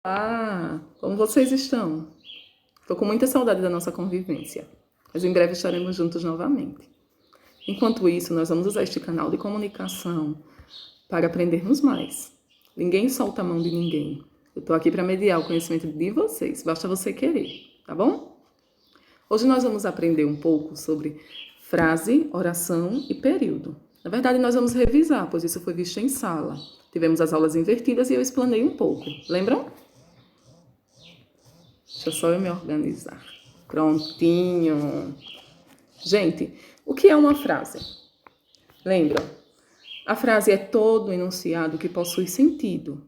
Ah, como vocês estão? Estou com muita saudade da nossa convivência, mas em breve estaremos juntos novamente. Enquanto isso, nós vamos usar este canal de comunicação para aprendermos mais. Ninguém solta a mão de ninguém. Eu estou aqui para mediar o conhecimento de vocês, basta você querer, tá bom? Hoje nós vamos aprender um pouco sobre frase, oração e período. Na verdade, nós vamos revisar, pois isso foi visto em sala. Tivemos as aulas invertidas e eu explanei um pouco. Lembram? Deixa só eu me organizar. Prontinho. Gente, o que é uma frase? Lembra? A frase é todo o enunciado que possui sentido.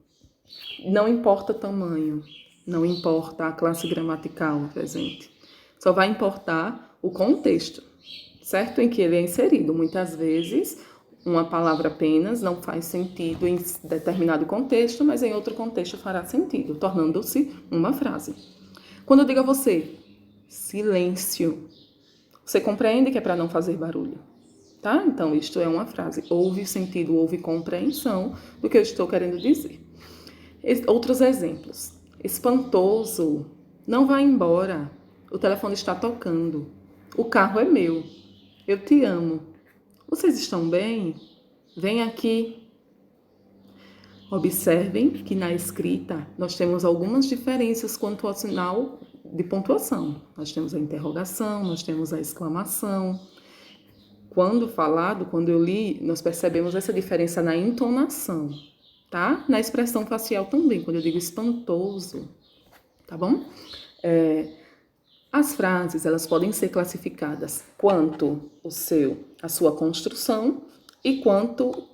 Não importa o tamanho, não importa a classe gramatical presente. Só vai importar o contexto, certo? Em que ele é inserido. Muitas vezes, uma palavra apenas não faz sentido em determinado contexto, mas em outro contexto fará sentido, tornando-se uma frase. Quando eu digo a você, silêncio, você compreende que é para não fazer barulho, tá? Então, isto é uma frase. Houve sentido, houve compreensão do que eu estou querendo dizer. Outros exemplos. Espantoso, não vá embora, o telefone está tocando, o carro é meu, eu te amo. Vocês estão bem? Vem aqui. Observem que na escrita nós temos algumas diferenças quanto ao sinal de pontuação. Nós temos a interrogação, nós temos a exclamação. Quando falado, quando eu li, nós percebemos essa diferença na entonação, tá? Na expressão facial também, quando eu digo espantoso, tá bom? As frases, elas podem ser classificadas quanto a sua construção e quanto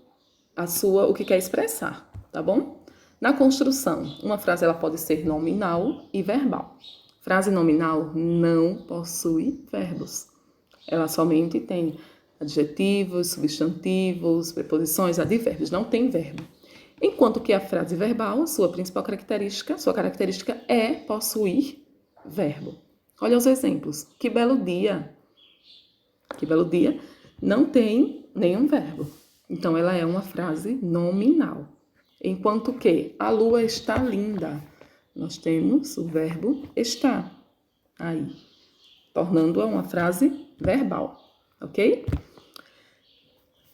o que quer expressar, tá bom? Na construção, uma frase ela pode ser nominal e verbal. Frase nominal não possui verbos. Ela somente tem adjetivos, substantivos, preposições, advérbios, não tem verbo. Enquanto que a frase verbal, sua característica é possuir verbo. Olha os exemplos. Que belo dia. Que belo dia não tem nenhum verbo. Então, ela é uma frase nominal. Enquanto que a lua está linda. Nós temos o verbo estar aí, tornando-a uma frase verbal, ok?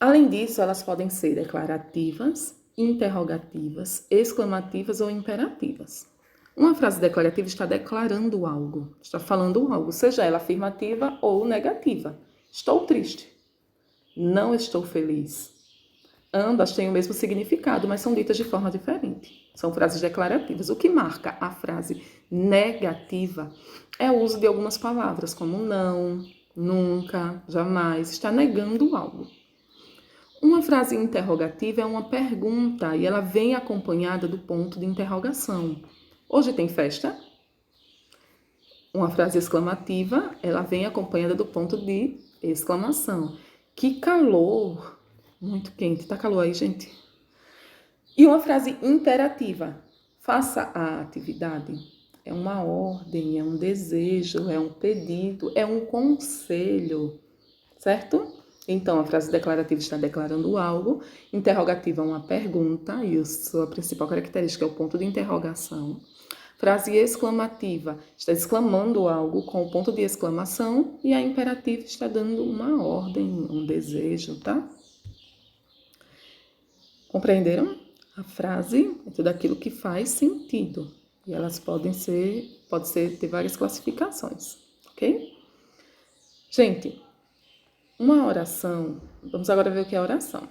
Além disso, elas podem ser declarativas, interrogativas, exclamativas ou imperativas. Uma frase declarativa está declarando algo, está falando algo, seja ela afirmativa ou negativa. Estou triste. Não estou feliz. Ambas têm o mesmo significado, mas são ditas de forma diferente. São frases declarativas. O que marca a frase negativa é o uso de algumas palavras, como não, nunca, jamais. Está negando algo. Uma frase interrogativa é uma pergunta e ela vem acompanhada do ponto de interrogação. Hoje tem festa? Uma frase exclamativa, ela vem acompanhada do ponto de exclamação. Que calor! Muito quente. Tá calor aí, gente? E uma frase imperativa. Faça a atividade. É uma ordem, é um desejo, é um pedido, é um conselho. Certo? Então, a frase declarativa está declarando algo. Interrogativa é uma pergunta e a sua principal característica é o ponto de interrogação. Frase exclamativa está exclamando algo com o ponto de exclamação e a imperativa está dando uma ordem, um desejo, tá? Compreenderam? A frase é tudo aquilo que faz sentido. E elas ter várias classificações, ok? Gente, uma oração, vamos agora ver o que é oração.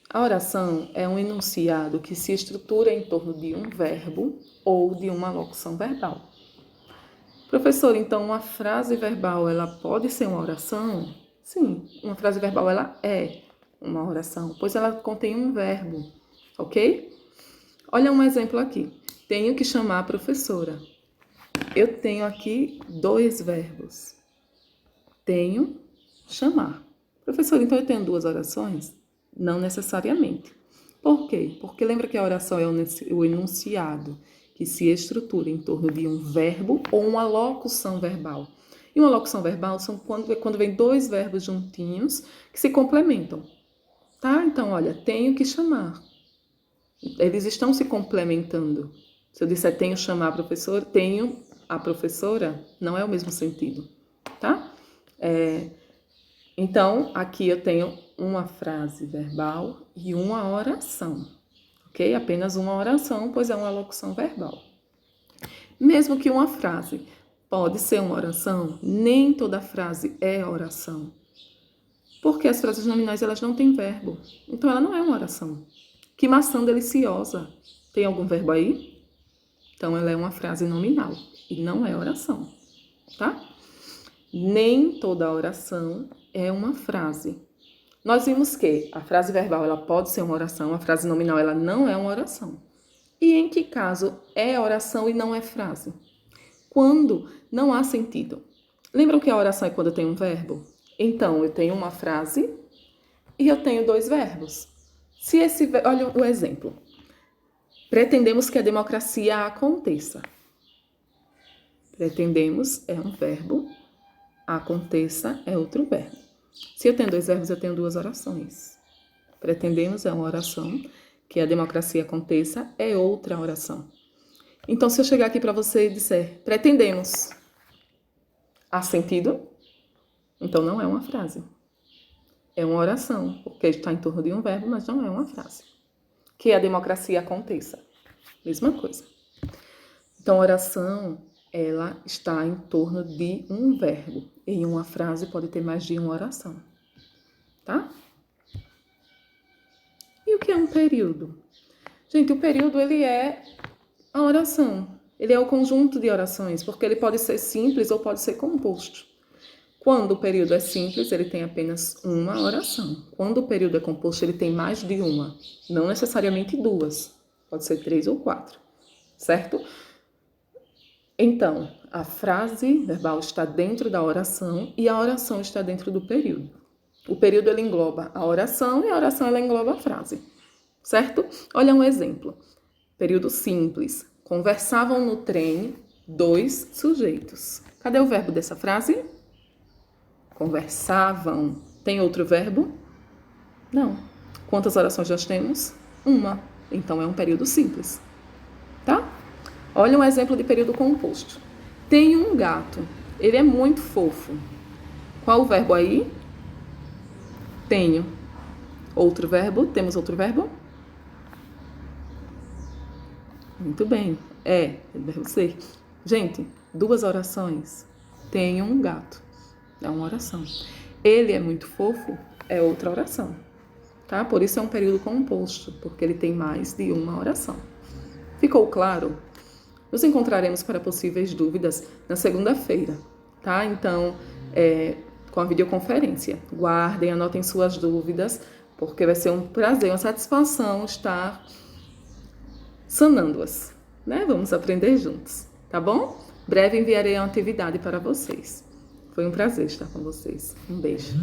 A oração é um enunciado que se estrutura em torno de um verbo ou de uma locução verbal. Professor, então uma frase verbal, ela pode ser uma oração? Sim, uma frase verbal, ela é uma oração, pois ela contém um verbo, ok? Olha um exemplo aqui. Tenho que chamar a professora. Eu tenho aqui dois verbos. Tenho, chamar. Professor, então eu tenho duas orações? Não necessariamente. Por quê? Porque lembra que a oração é o enunciado que se estrutura em torno de um verbo ou uma locução verbal. E uma locução verbal são quando vem dois verbos juntinhos que se complementam. Tá? Então, olha, tenho que chamar. Eles estão se complementando. Se eu disser tenho chamar a professora, tenho a professora, não é o mesmo sentido, tá? Então, aqui eu tenho uma frase verbal e uma oração, ok? Apenas uma oração, pois é uma locução verbal. Mesmo que uma frase pode ser uma oração, nem toda frase é oração. Porque as frases nominais, elas não têm verbo. Então, ela não é uma oração. Que maçã deliciosa. Tem algum verbo aí? Então, ela é uma frase nominal e não é oração, tá? Nem toda oração é uma frase. Nós vimos que a frase verbal, ela pode ser uma oração, a frase nominal, ela não é uma oração. E em que caso é oração e não é frase? Quando não há sentido. Lembram que a oração é quando tem um verbo? Então, eu tenho uma frase e eu tenho dois verbos. Olha o exemplo. Pretendemos que a democracia aconteça. Pretendemos é um verbo, aconteça é outro verbo. Se eu tenho dois verbos, eu tenho duas orações. Pretendemos é uma oração, que a democracia aconteça é outra oração. Então, se eu chegar aqui para você e disser pretendemos, há sentido? Então, não é uma frase. É uma oração, porque está em torno de um verbo, mas não é uma frase. Que a democracia aconteça. Mesma coisa. Então, oração, ela está em torno de um verbo. Em uma frase pode ter mais de uma oração. Tá? E o que é um período? Gente, o período, ele é a oração. Ele é o conjunto de orações, porque ele pode ser simples ou pode ser composto. Quando o período é simples, ele tem apenas uma oração. Quando o período é composto, ele tem mais de uma. Não necessariamente duas. Pode ser 3 ou 4. Certo? Então, a frase verbal está dentro da oração e a oração está dentro do período. O período, ele engloba a oração e a oração, ela engloba a frase. Certo? Olha um exemplo. Período simples. Conversavam no trem 2 sujeitos. Cadê o verbo dessa frase? Conversavam. Tem outro verbo? Não. Quantas orações nós temos? Uma. Então, é um período simples. Tá? Olha um exemplo de período composto. Tem um gato. Ele é muito fofo. Qual o verbo aí? Tenho. Outro verbo? Temos outro verbo? Muito bem. É o verbo ser. Gente, duas orações. Tenho um gato. É uma oração. Ele é muito fofo, é outra oração. Tá? Por isso é um período composto, porque ele tem mais de uma oração. Ficou claro? Nos encontraremos para possíveis dúvidas na segunda-feira, tá? Então, com a videoconferência. Guardem, anotem suas dúvidas, porque vai ser um prazer, uma satisfação estar sanando-as, né? Vamos aprender juntos, tá bom? Breve enviarei uma atividade para vocês. Foi um prazer estar com vocês. Um beijo.